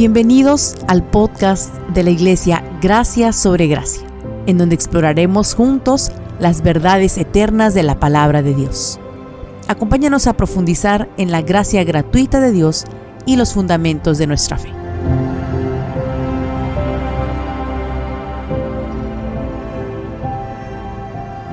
Bienvenidos al podcast de la Iglesia Gracia sobre Gracia, en donde exploraremos juntos las verdades eternas de la Palabra de Dios. Acompáñanos a profundizar en la gracia gratuita de Dios y los fundamentos de nuestra fe.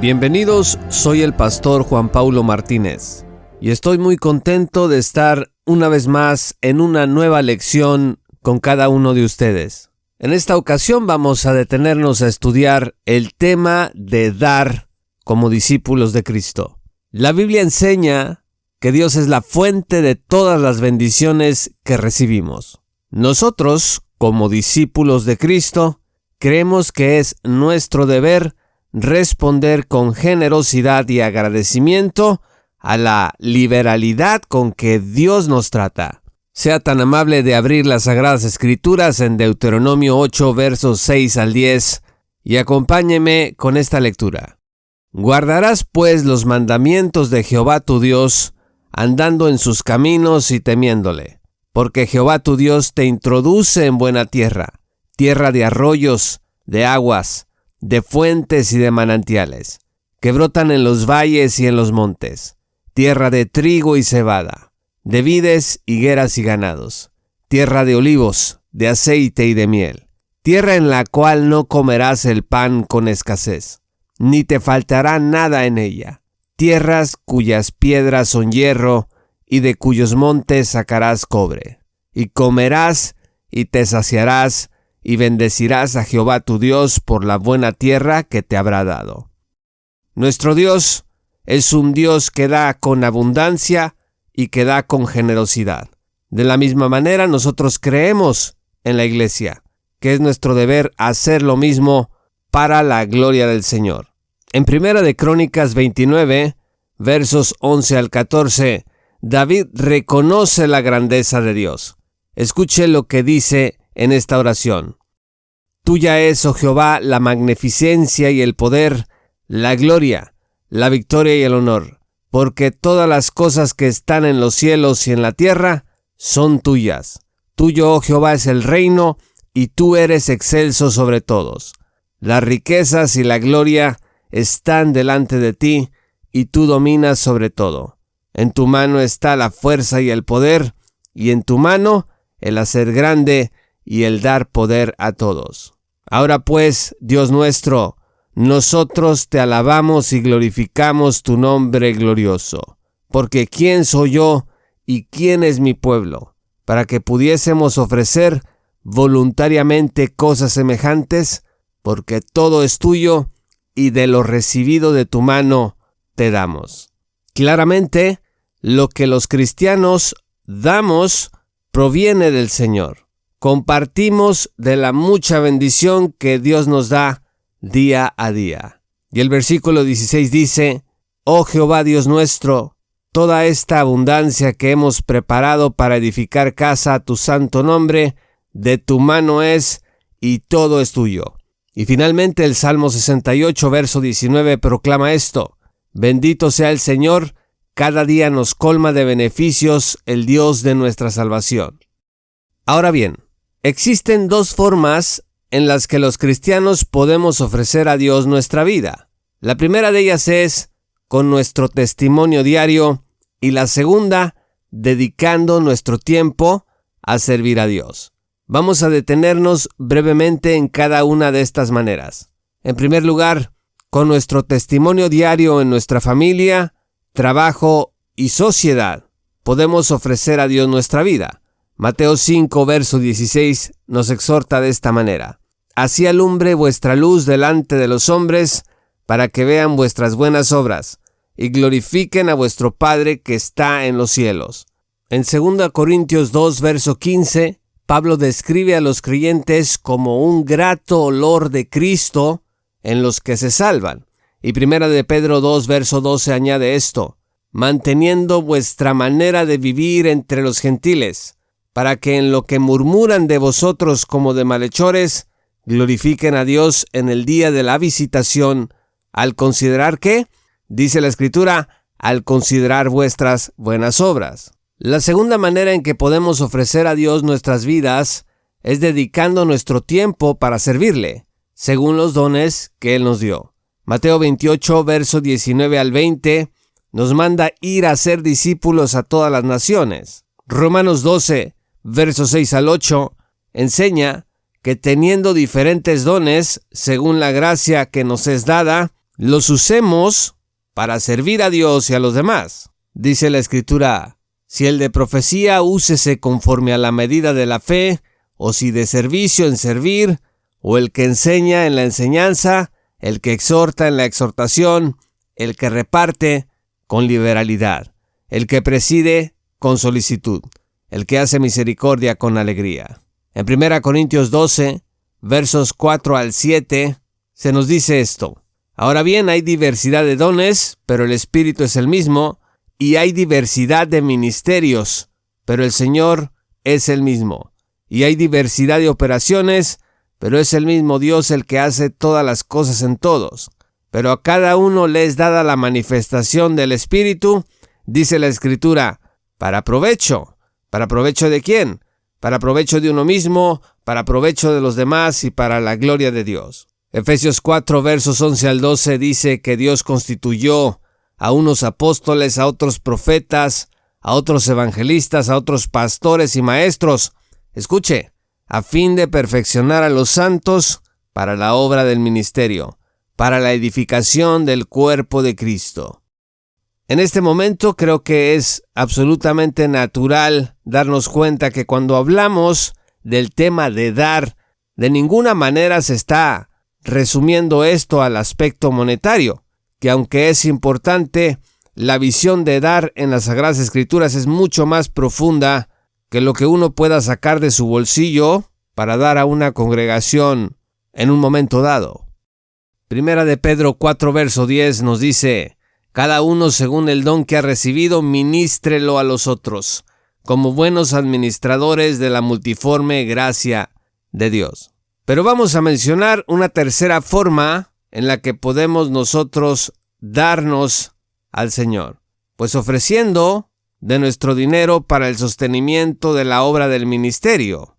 Bienvenidos, soy el pastor Juan Paulo Martínez y estoy muy contento de estar una vez más en una nueva lección con cada uno de ustedes. En esta ocasión vamos a detenernos a estudiar el tema de dar como discípulos de Cristo. La Biblia enseña que Dios es la fuente de todas las bendiciones que recibimos. Nosotros, como discípulos de Cristo, creemos que es nuestro deber responder con generosidad y agradecimiento a la liberalidad con que Dios nos trata. Sea tan amable de abrir las Sagradas Escrituras en Deuteronomio 8, versos 6 al 10, y acompáñeme con esta lectura. Guardarás pues los mandamientos de Jehová tu Dios, andando en sus caminos y temiéndole, porque Jehová tu Dios te introduce en buena tierra, tierra de arroyos, de aguas, de fuentes y de manantiales, que brotan en los valles y en los montes, tierra de trigo y cebada, de vides, higueras y ganados, tierra de olivos, de aceite y de miel, tierra en la cual no comerás el pan con escasez, ni te faltará nada en ella, tierras cuyas piedras son hierro, y de cuyos montes sacarás cobre, y comerás y te saciarás, y bendecirás a Jehová tu Dios por la buena tierra que te habrá dado. Nuestro Dios es un Dios que da con abundancia y que da con generosidad. De la misma manera, nosotros creemos en la Iglesia, que es nuestro deber hacer lo mismo para la gloria del Señor. En Primera de Crónicas 29, versos 11 al 14, David reconoce la grandeza de Dios. Escuche lo que dice en esta oración. Tuya es, oh Jehová, la magnificencia y el poder, la gloria, la victoria y el honor, porque todas las cosas que están en los cielos y en la tierra son tuyas. Tuyo, oh Jehová, es el reino, y tú eres excelso sobre todos. Las riquezas y la gloria están delante de ti, y tú dominas sobre todo. En tu mano está la fuerza y el poder, y en tu mano el hacer grande y el dar poder a todos. Ahora pues, Dios nuestro, nosotros te alabamos y glorificamos tu nombre glorioso, porque ¿quién soy yo y quién es mi pueblo, para que pudiésemos ofrecer voluntariamente cosas semejantes? Porque todo es tuyo, y de lo recibido de tu mano te damos. Claramente, lo que los cristianos damos proviene del Señor. Compartimos de la mucha bendición que Dios nos da día a día. Y el versículo 16 dice: Oh Jehová Dios nuestro, toda esta abundancia que hemos preparado para edificar casa a tu santo nombre, de tu mano es, y todo es tuyo. Y finalmente el Salmo 68, verso 19 proclama esto: Bendito sea el Señor, cada día nos colma de beneficios el Dios de nuestra salvación. Ahora bien, existen dos formas en las que los cristianos podemos ofrecer a Dios nuestra vida. La primera de ellas es con nuestro testimonio diario y la segunda, dedicando nuestro tiempo a servir a Dios. Vamos a detenernos brevemente en cada una de estas maneras. En primer lugar, con nuestro testimonio diario en nuestra familia, trabajo y sociedad, podemos ofrecer a Dios nuestra vida. Mateo 5, verso 16 nos exhorta de esta manera: Así alumbre vuestra luz delante de los hombres, para que vean vuestras buenas obras, y glorifiquen a vuestro Padre que está en los cielos. En 2 Corintios 2, verso 15, Pablo describe a los creyentes como un grato olor de Cristo en los que se salvan. Y 1 de Pedro 2, verso 12 añade esto: manteniendo vuestra manera de vivir entre los gentiles, para que en lo que murmuran de vosotros como de malhechores, glorifiquen a Dios en el día de la visitación, al considerar que, dice la Escritura, al considerar vuestras buenas obras. La segunda manera en que podemos ofrecer a Dios nuestras vidas es dedicando nuestro tiempo para servirle, según los dones que Él nos dio. Mateo 28, verso 19 al 20, nos manda ir a ser discípulos a todas las naciones. Romanos 12, verso 6 al 8, enseña que teniendo diferentes dones, según la gracia que nos es dada, los usemos para servir a Dios y a los demás. Dice la Escritura, si el de profecía, úsese conforme a la medida de la fe, o si de servicio en servir, o el que enseña en la enseñanza, el que exhorta en la exhortación, el que reparte con liberalidad, el que preside con solicitud, el que hace misericordia con alegría. En 1 Corintios 12, versos 4 al 7, se nos dice esto. Ahora bien, hay diversidad de dones, pero el Espíritu es el mismo, y hay diversidad de ministerios, pero el Señor es el mismo. Y hay diversidad de operaciones, pero es el mismo Dios el que hace todas las cosas en todos. Pero a cada uno le es dada la manifestación del Espíritu, dice la Escritura, para provecho. ¿Para provecho de quién? Para provecho de uno mismo, para provecho de los demás y para la gloria de Dios. Efesios 4, versos 11 al 12 dice que Dios constituyó a unos apóstoles, a otros profetas, a otros evangelistas, a otros pastores y maestros. Escuche, a fin de perfeccionar a los santos para la obra del ministerio, para la edificación del cuerpo de Cristo. En este momento creo que es absolutamente natural darnos cuenta que cuando hablamos del tema de dar, de ninguna manera se está resumiendo esto al aspecto monetario, que aunque es importante, la visión de dar en las Sagradas Escrituras es mucho más profunda que lo que uno pueda sacar de su bolsillo para dar a una congregación en un momento dado. Primera de Pedro 4, verso 10 nos dice, cada uno según el don que ha recibido, ministrelo a los otros, como buenos administradores de la multiforme gracia de Dios. Pero vamos a mencionar una tercera forma en la que podemos nosotros darnos al Señor, pues ofreciendo de nuestro dinero para el sostenimiento de la obra del ministerio.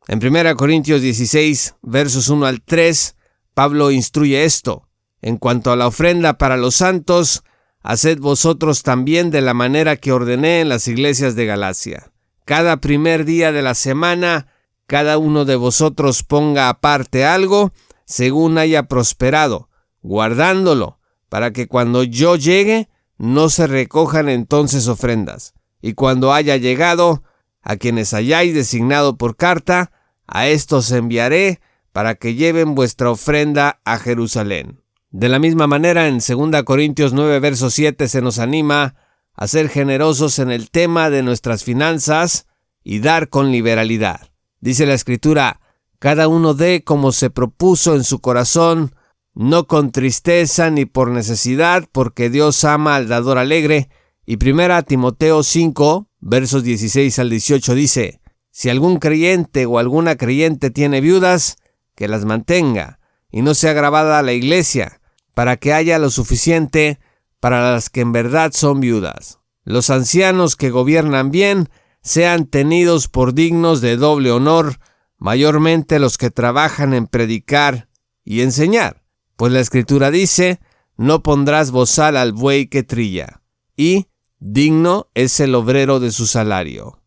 En 1 Corintios 16, versos 1 al 3, Pablo instruye esto. En cuanto a la ofrenda para los santos, haced vosotros también de la manera que ordené en las iglesias de Galacia. Cada primer día de la semana, cada uno de vosotros ponga aparte algo, según haya prosperado, guardándolo, para que cuando yo llegue, no se recojan entonces ofrendas. Y cuando haya llegado, a quienes hayáis designado por carta, a estos enviaré, para que lleven vuestra ofrenda a Jerusalén. De la misma manera, en 2 Corintios 9, verso 7, se nos anima a ser generosos en el tema de nuestras finanzas y dar con liberalidad. Dice la Escritura, cada uno dé como se propuso en su corazón, no con tristeza ni por necesidad, porque Dios ama al dador alegre. Y 1 Timoteo 5, versos 16 al 18 dice, si algún creyente o alguna creyente tiene viudas, que las mantenga, y no sea agravada a la iglesia, para que haya lo suficiente para las que en verdad son viudas. Los ancianos que gobiernan bien sean tenidos por dignos de doble honor, mayormente los que trabajan en predicar y enseñar. Pues la Escritura dice, no pondrás bozal al buey que trilla, y digno es el obrero de su salario.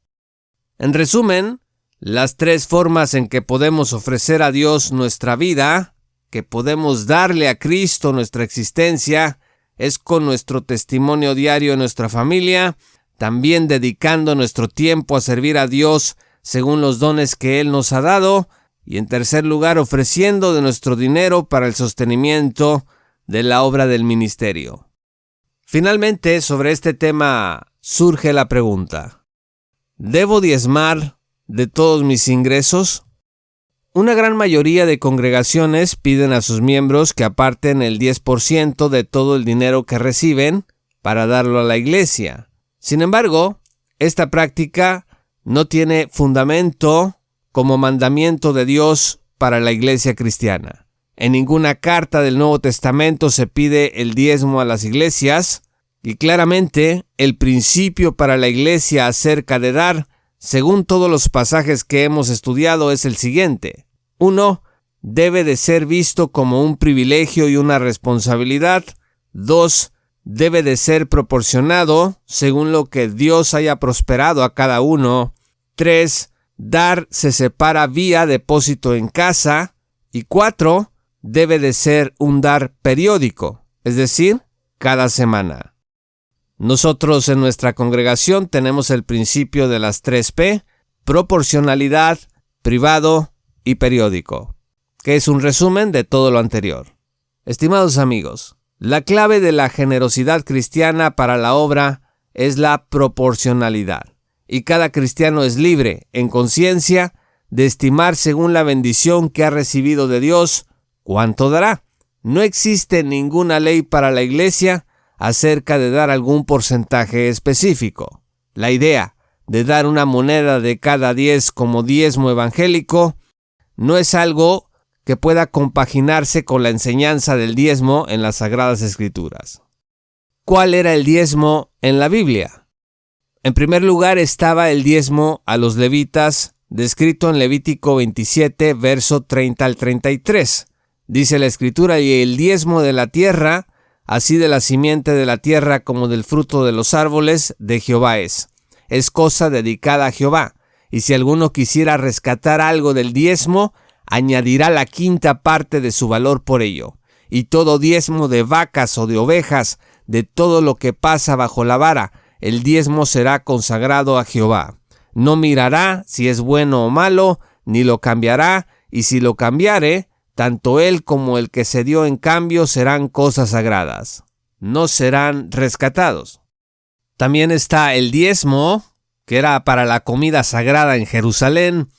En resumen, las tres formas en que podemos ofrecer a Dios nuestra vida, que podemos darle a Cristo nuestra existencia, es con nuestro testimonio diario en nuestra familia, también dedicando nuestro tiempo a servir a Dios según los dones que Él nos ha dado, y en tercer lugar ofreciendo de nuestro dinero para el sostenimiento de la obra del ministerio. Finalmente, sobre este tema surge la pregunta, ¿debo diezmar de todos mis ingresos? Una gran mayoría de congregaciones piden a sus miembros que aparten el 10% de todo el dinero que reciben para darlo a la iglesia. Sin embargo, esta práctica no tiene fundamento como mandamiento de Dios para la iglesia cristiana. En ninguna carta del Nuevo Testamento se pide el diezmo a las iglesias, y claramente el principio para la iglesia acerca de dar según todos los pasajes que hemos estudiado, es el siguiente. 1. Debe de ser visto como un privilegio y una responsabilidad. 2. Debe de ser proporcionado según lo que Dios haya prosperado a cada uno. 3. Dar se separa vía depósito en casa. Y 4. Debe de ser un dar periódico, es decir, cada semana. Nosotros en nuestra congregación tenemos el principio de las 3P, proporcionalidad, privado y periódico, que es un resumen de todo lo anterior. Estimados amigos, la clave de la generosidad cristiana para la obra es la proporcionalidad, y cada cristiano es libre, en conciencia, de estimar según la bendición que ha recibido de Dios, cuánto dará. No existe ninguna ley para la iglesia acerca de dar algún porcentaje específico. La idea de dar una moneda de cada 10 como diezmo evangélico no es algo que pueda compaginarse con la enseñanza del diezmo en las Sagradas Escrituras. ¿Cuál era el diezmo en la Biblia? En primer lugar estaba el diezmo a los levitas, descrito en Levítico 27, verso 30 al 33. Dice la Escritura: y el diezmo de la tierra, así de la simiente de la tierra como del fruto de los árboles, de Jehová es cosa dedicada a Jehová. Y si alguno quisiera rescatar algo del diezmo, añadirá la quinta parte de su valor por ello. Y todo diezmo de vacas o de ovejas, de todo lo que pasa bajo la vara, el diezmo será consagrado a Jehová. No mirará si es bueno o malo, ni lo cambiará, y si lo cambiare, tanto él como el que se dio en cambio serán cosas sagradas. No serán rescatados. También está el diezmo, que era para la comida sagrada en Jerusalén,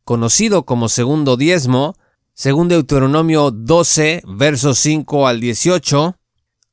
conocido como segundo diezmo, según Deuteronomio 12, versos 5 al 18.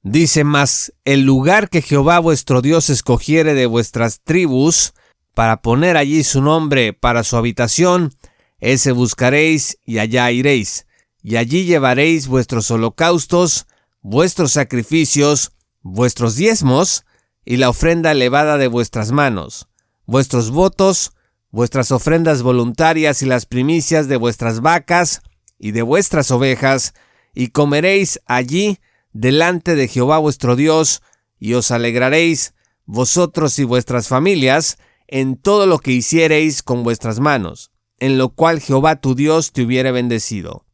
Dice: mas el lugar que Jehová vuestro Dios escogiere de vuestras tribus, para poner allí su nombre para su habitación, ese buscaréis y allá iréis. Y allí llevaréis vuestros holocaustos, vuestros sacrificios, vuestros diezmos y la ofrenda elevada de vuestras manos, vuestros votos, vuestras ofrendas voluntarias y las primicias de vuestras vacas y de vuestras ovejas, y comeréis allí delante de Jehová vuestro Dios, y os alegraréis vosotros y vuestras familias en todo lo que hiciereis con vuestras manos, en lo cual Jehová tu Dios te hubiere bendecido.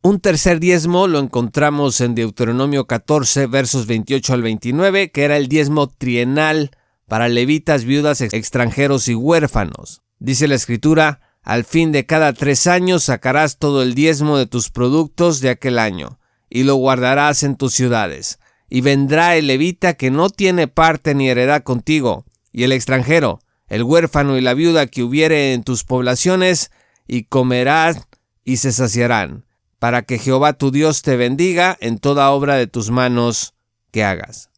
Un tercer diezmo lo encontramos en Deuteronomio 14, versos 28 al 29, que era el diezmo trienal para levitas, viudas, extranjeros y huérfanos. Dice la Escritura: al fin de cada 3 años sacarás todo el diezmo de tus productos de aquel año, y lo guardarás en tus ciudades. Y vendrá el levita que no tiene parte ni heredad contigo, y el extranjero, el huérfano y la viuda que hubiere en tus poblaciones, y comerán y se saciarán, para que Jehová tu Dios te bendiga en toda obra de tus manos que hagas.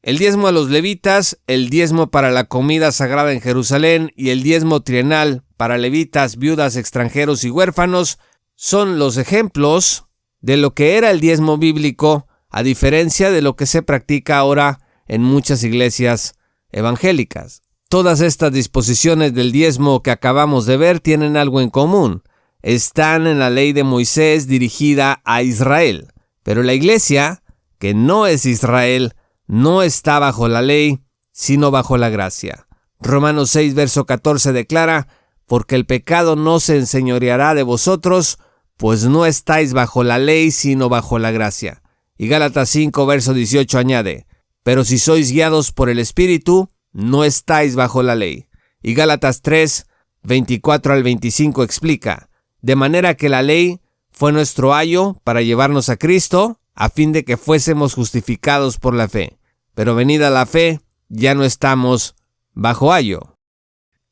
El diezmo a los levitas, el diezmo para la comida sagrada en Jerusalén y el diezmo trienal para levitas, viudas, extranjeros y huérfanos son los ejemplos de lo que era el diezmo bíblico, a diferencia de lo que se practica ahora en muchas iglesias evangélicas. Todas estas disposiciones del diezmo que acabamos de ver tienen algo en común. Están en la ley de Moisés dirigida a Israel, pero la iglesia, que no es Israel, no está bajo la ley, sino bajo la gracia. Romanos 6, verso 14 declara: porque el pecado no se enseñoreará de vosotros, pues no estáis bajo la ley, sino bajo la gracia. Y Gálatas 5, verso 18 añade: pero si sois guiados por el Espíritu, no estáis bajo la ley. Y Gálatas 3, 24 al 25 explica: de manera que la ley fue nuestro ayo para llevarnos a Cristo, a fin de que fuésemos justificados por la fe. Pero venida la fe, ya no estamos bajo ayo.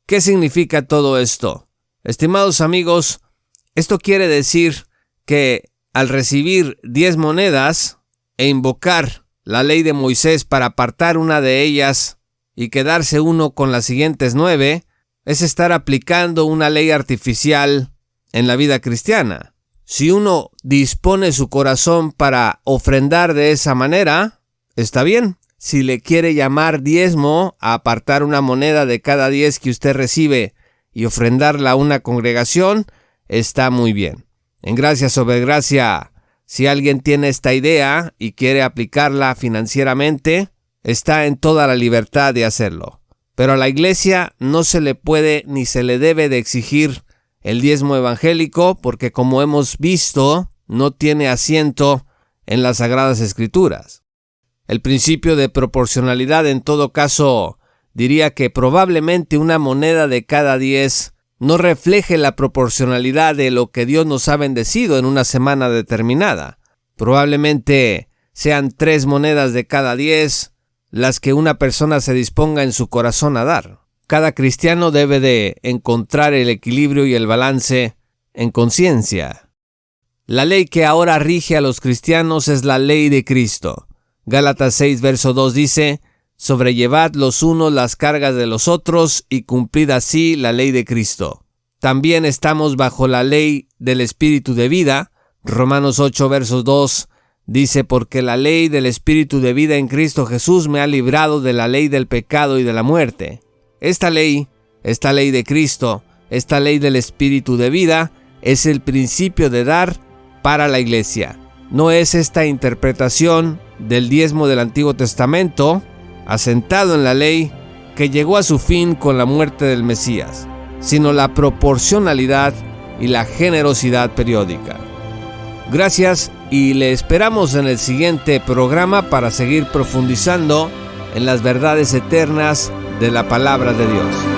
¿Qué significa todo esto? Estimados amigos, esto quiere decir que al recibir 10 monedas e invocar la ley de Moisés para apartar una de ellas y quedarse uno con las siguientes 9, es estar aplicando una ley artificial en la vida cristiana. Si uno dispone su corazón para ofrendar de esa manera, está bien. si le quiere llamar diezmo a apartar una moneda de cada 10 que usted recibe y ofrendarla a una congregación, está muy bien. En Gracia sobre Gracia, si alguien tiene esta idea y quiere aplicarla financieramente, está en toda la libertad de hacerlo. Pero a la iglesia no se le puede ni se le debe de exigir el diezmo evangélico porque, como hemos visto, no tiene asiento en las Sagradas Escrituras. El principio de proporcionalidad, en todo caso, diría que probablemente una moneda de cada 10 no refleje la proporcionalidad de lo que Dios nos ha bendecido en una semana determinada. Probablemente sean 3 monedas de cada 10 las que una persona se disponga en su corazón a dar. Cada cristiano debe de encontrar el equilibrio y el balance en conciencia. La ley que ahora rige a los cristianos es la ley de Cristo. Gálatas 6, verso 2 dice: sobrellevad los unos las cargas de los otros y cumplid así la ley de Cristo. También estamos bajo la ley del Espíritu de vida. Romanos 8, verso 2 dice: porque la ley del Espíritu de vida en Cristo Jesús me ha librado de la ley del pecado y de la muerte. Esta ley de Cristo, esta ley del Espíritu de vida, es el principio de dar para la iglesia. No es esta interpretación del diezmo del Antiguo Testamento, asentado en la ley, que llegó a su fin con la muerte del Mesías, sino la proporcionalidad y la generosidad periódica. Gracias y le esperamos en el siguiente programa para seguir profundizando en las verdades eternas de la palabra de Dios.